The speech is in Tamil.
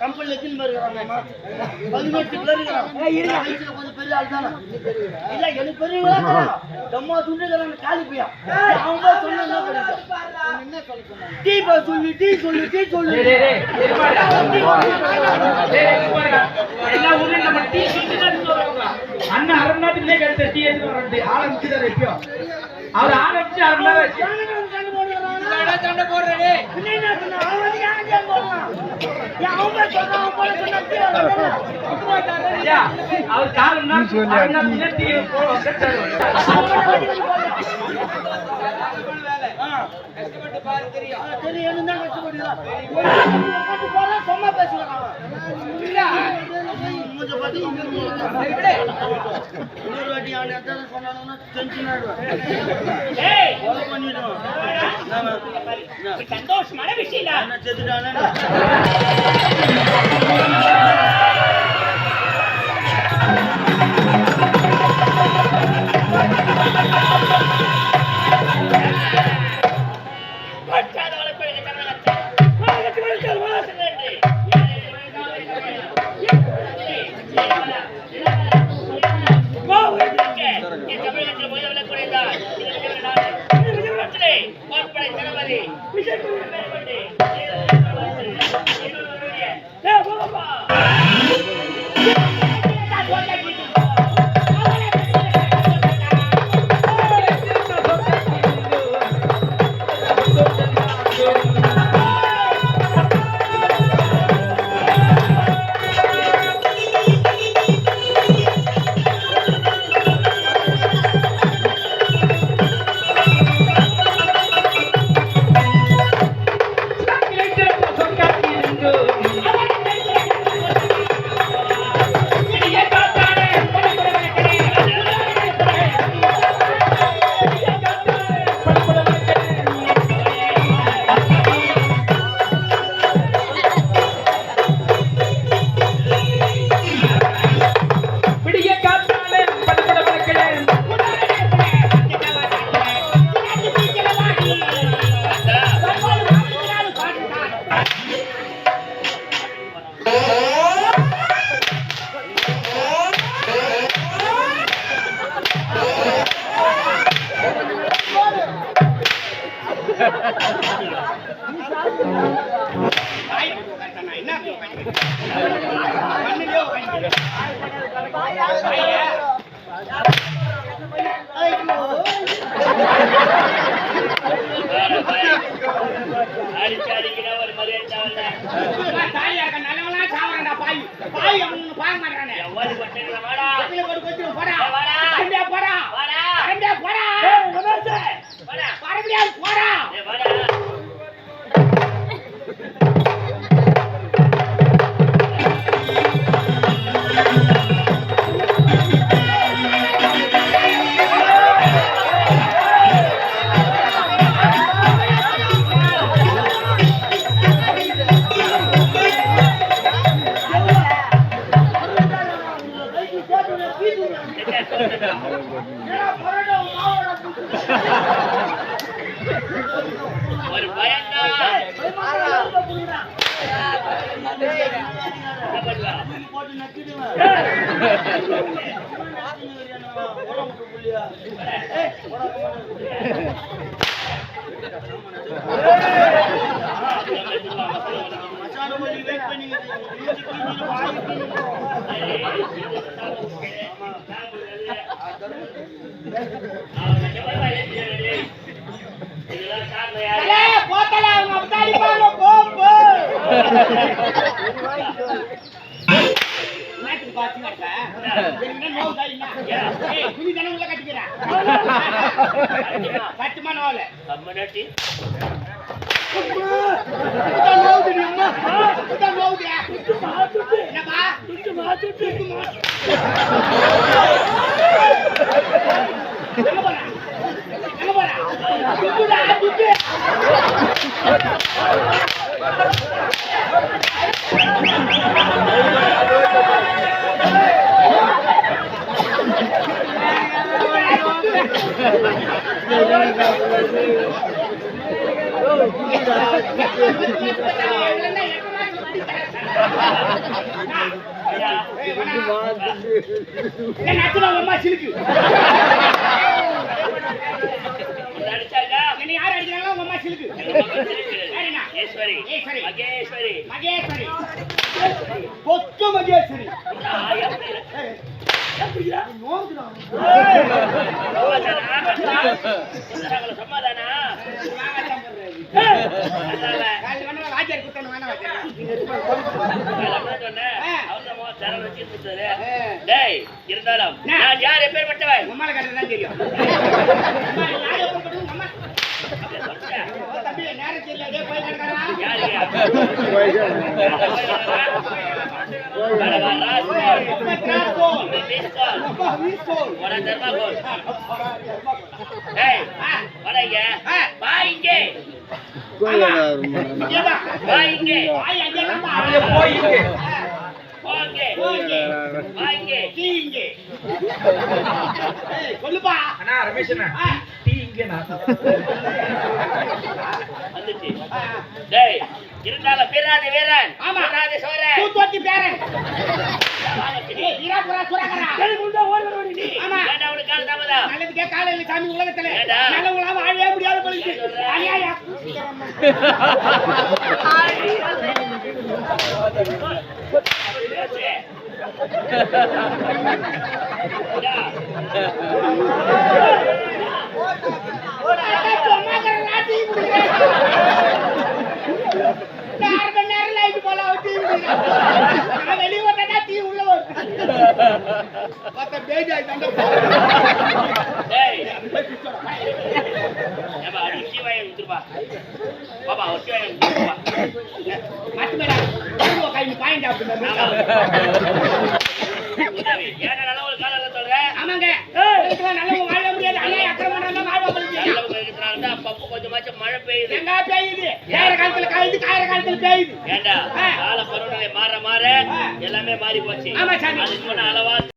கம்பெனில எத்தனை பேர் இருக்காங்க? கொஞ்சம் பெரிய ஆள் தானே இல்ல, எனக்கு பெரிய அம்மா துண்டுக்கிறாங்க காலி பையா. அவங்க சொன்ன டீ சொல்லு டீ சொல்லு டீ சொல்லு அண்ணன் அரை மணி நேரத்துக்கு கிடைத்த டீ எடுத்து ஆரம்பிச்சுட்டாரு. எப்பயோ அவர் ஆரம்பிச்சு அரை மணி நேரம் சண்டை போடுறே. அவர் காரணம் சொன்னா பேசுவாங்க. இன்னொரு வாட்டி சொன்னாலும் டென்ஷன் சந்தோஷமான விஷயம் செத்துட்டானே. ஒரு பயந்தா போட்டு நக்கிடுவேன். நாட்டுக்கு பாத்து நடக்க என்ன நோவுதா இல்ல ஏய் துணி தான உள்ள கட்டிக்கிறா கட்டுமா நோவல கம்மனட்டி புத்தா நோவுது அம்மா புத்தா நோவுது என்னப்பா துட்டு மாத்துட்டு எங்க போறா துட்டுடா துட்டு அம்மா சிலுக்கு என்ன யார் அடிக்கிறாங்களோ உங்க அம்மா சிலுக்கு ஈஸ்வரி மகேஸ்வரி மகேஸ்வரி பொத்து மகேஸ்வரி சமாதானா வாத்தியார் குத்தணும் வேணா இருந்தாலும் நான் யார் எப்பேற்பட்டவன் உம்மால கட்டுறதுதான் தெரியும் தம்பி நேரம் தெரியல போய் சொல்லுப்பா அண்ணா ரமேஷ் அண்ணா டீ இங்க டேய் இருந்தாலும் பேராத வீரன் ஆமா ராஜ சோரன் தூத்தோட்டி பேரன் ஏய் வீரபுரா சுரகரா கேளுங்க ஓடுறவடி நீ ஆமா ஏடா அவள கால் தாமதா நல்லதுக்கே காலையில சாமி உலகத்துல நல்லவங்களா வாழவே முடியாத போலிருக்கு அநியாயா மழை பெய்யுது எங்க பெய்யுது ஏற காலத்துல காயுது காயற காலத்துல பெய்யுது ஏண்டா கால பருவநிலை மாற மாற எல்லாமே மாறி போச்சு அதுக்கு அளவா